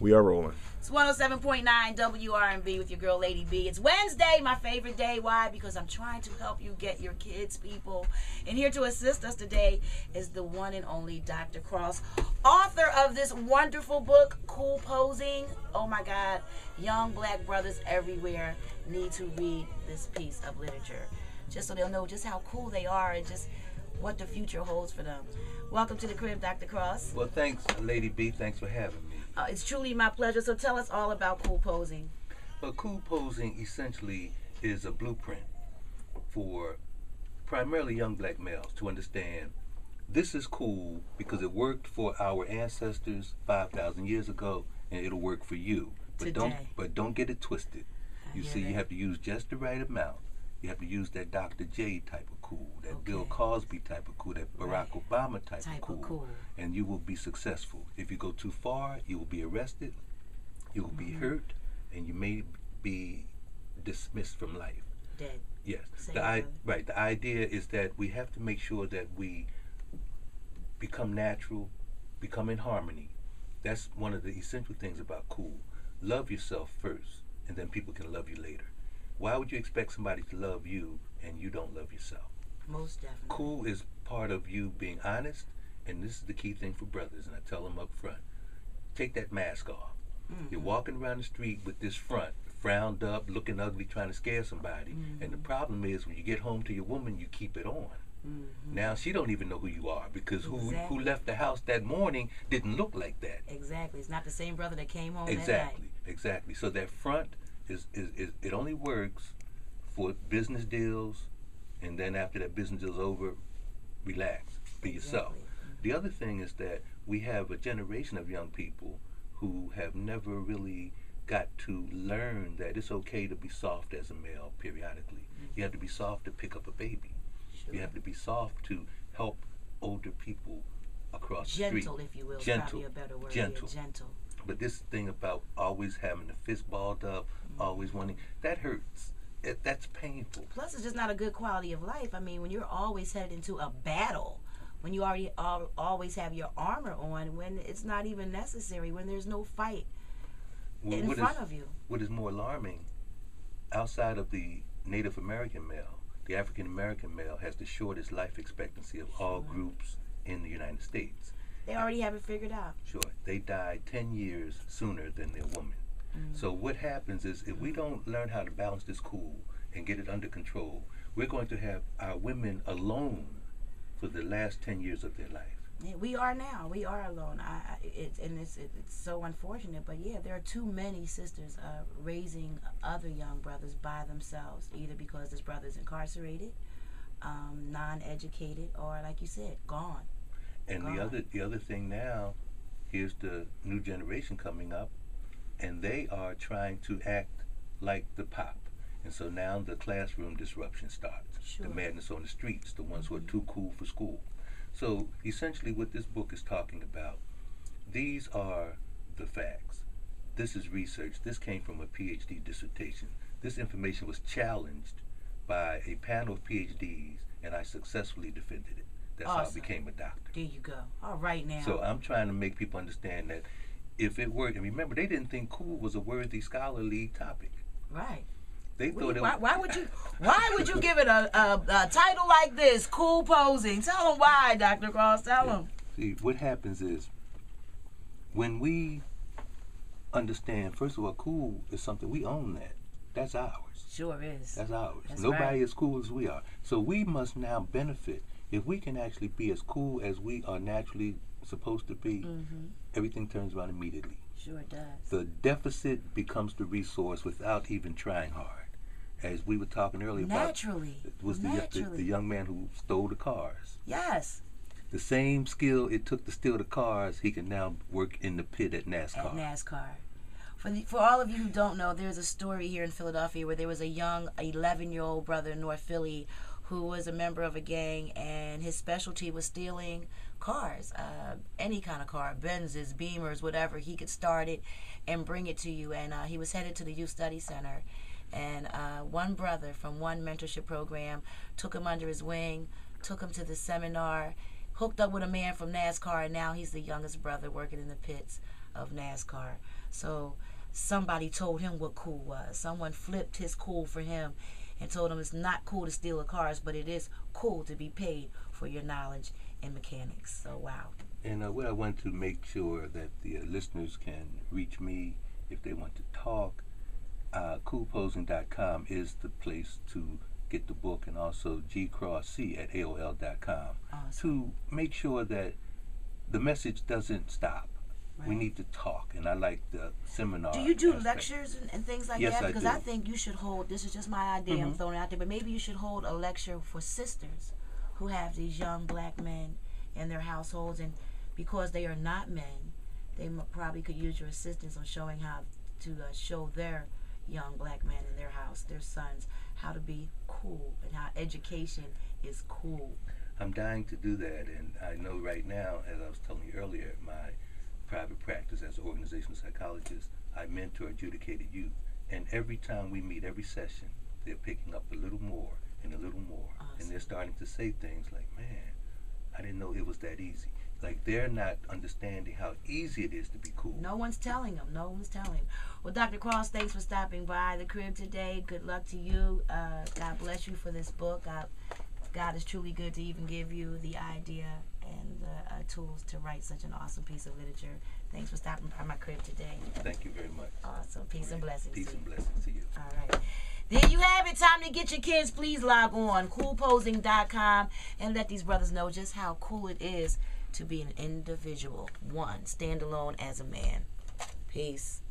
We are rolling. It's 107.9 WRNB with your girl, Lady B. It's Wednesday, my favorite day. Why? Because I'm trying to help you get your kids, people. And here to assist us today is the one and only Dr. Cross, author of this wonderful book, Cool Posing. Oh my God, young black brothers everywhere need to read this piece of literature, just so they'll know just how cool they are and just what the future holds for them. Welcome to the crib, Dr. Cross. Well, thanks, Lady B. Thanks for having me. It's truly my pleasure. So tell us all about Cool Posing. Well, Cool Posing essentially is a blueprint for primarily young black males to understand this is cool because it worked for our ancestors 5,000 years ago, and it'll work for you. But don't get it twisted. You see, you have to use just the right amount. You have to use that Dr. J type of cool, that Bill Cosby type of cool, that Barack Obama type of cool, and you will be successful. If you go too far, you will be arrested, you will be hurt, and you may be dismissed from life. Dead. Yes. The idea is that we have to make sure that we become natural, become in harmony. That's one of the essential things about cool. Love yourself first, and then people can love you later. Why would you expect somebody to love you and you don't love yourself? Most definitely. Cool is part of you being honest, and this is the key thing for brothers, and I tell them up front. Take that mask off. You're walking around the street with this front, frowned up, looking ugly, trying to scare somebody, and the problem is when you get home to your woman, you keep it on. Now she don't even know who you are because who left the house that morning didn't look like that. Exactly. It's not the same brother that came home that night. Exactly. So that front is it only works for business deals, and then after that business deal's over, relax, be yourself. The other thing is that we have a generation of young people who have never really got to learn that it's okay to be soft as a male periodically. You have to be soft to pick up a baby. You have to be soft to help older people across the street. Gentle, if you will, probably a better word. Gentle. Yeah, gentle. But this thing about always having the fist balled up, always wanting, that hurts. That's painful. Plus, it's just not a good quality of life. I mean, when you're always headed into a battle, when you already always have your armor on, when it's not even necessary, when there's no fight in front of you. What is more alarming, outside of the Native American male, the African American male has the shortest life expectancy of all groups in the United States. They already have it figured out. Sure. They die 10 years sooner than their woman. So what happens is if we don't learn how to balance this cool and get it under control, we're going to have our women alone for the last 10 years of their life. Yeah, we are now. We are alone. It's so unfortunate, but yeah, there are too many sisters raising other young brothers by themselves, either because this brother's incarcerated, non-educated, or like you said, gone. And the other thing now, here's the new generation coming up, and they are trying to act like the pop. And so now the classroom disruption starts. The madness on the streets, the ones who are too cool for school. So essentially what this book is talking about, these are the facts. This is research. This came from a PhD dissertation. This information was challenged by a panel of PhDs, and I successfully defended it. That's how I became a doctor. There you go. All right now. So I'm trying to make people understand that if it worked, and remember, they didn't think cool was a worthy scholarly topic. Right. They thought why would you give it a title like this, Cool Posing? Tell them why, Dr. Cross. Tell them. See, what happens is when we understand, first of all, cool is something, we own that. That's ours. Sure is. That's ours. That's Nobody as cool as we are. So we must now benefit. If we can actually be as cool as we are naturally supposed to be, everything turns around immediately. Sure does. The deficit becomes the resource without even trying hard. As we were talking earlier naturally. It was the young man who stole the cars. Yes. The same skill it took to steal the cars, he can now work in the pit at NASCAR. At NASCAR. For all of you who don't know, there's a story here in Philadelphia where there was a young 11-year-old brother in North Philly who was a member of a gang, and his specialty was stealing cars, any kind of car, Benzes, Beamers, whatever. He could start it and bring it to you, and he was headed to the Youth Study Center, and one brother from one mentorship program took him under his wing, took him to the seminar, hooked up with a man from NASCAR, and now he's the youngest brother working in the pits of NASCAR. So somebody told him what cool was. Someone flipped his cool for him and told him it's not cool to steal the cars, but it is cool to be paid for your knowledge in mechanics. So wow. And what I want to make sure that the listeners can reach me if they want to talk, coolposing.com is the place to get the book, and also gcrossc@aol.com to make sure that the message doesn't stop. Right. We need to talk, and I like the seminar. Do you do lectures and things like yes, that? Because I do. I think you should hold, this is just my idea, I'm throwing it out there, but maybe you should hold a lecture for sisters who have these young black men in their households, and because they are not men, they probably could use your assistance on showing how to show their young black men in their house, their sons, how to be cool and how education is cool. I'm dying to do that, and I know right now, as I was telling you earlier, my private practice as an organizational psychologist, I mentor adjudicated youth, and every time we meet, every session, they're picking up a little more and a little more, and they're starting to say things like, man, I didn't know it was that easy. Like, they're not understanding how easy it is to be cool. No one's telling them. No one's telling them. Well, Dr. Cross, thanks for stopping by the crib today. Good luck to you. God bless you for this book. God is truly good to even give you the idea and the tools to write such an awesome piece of literature. Thanks for stopping by my crib today. Thank you very much. Awesome. Peace and blessings. Peace and blessings to you. All right. There you have it. Time to get your kids. Please log on coolposing.com and let these brothers know just how cool it is to be an individual. One, stand alone as a man. Peace.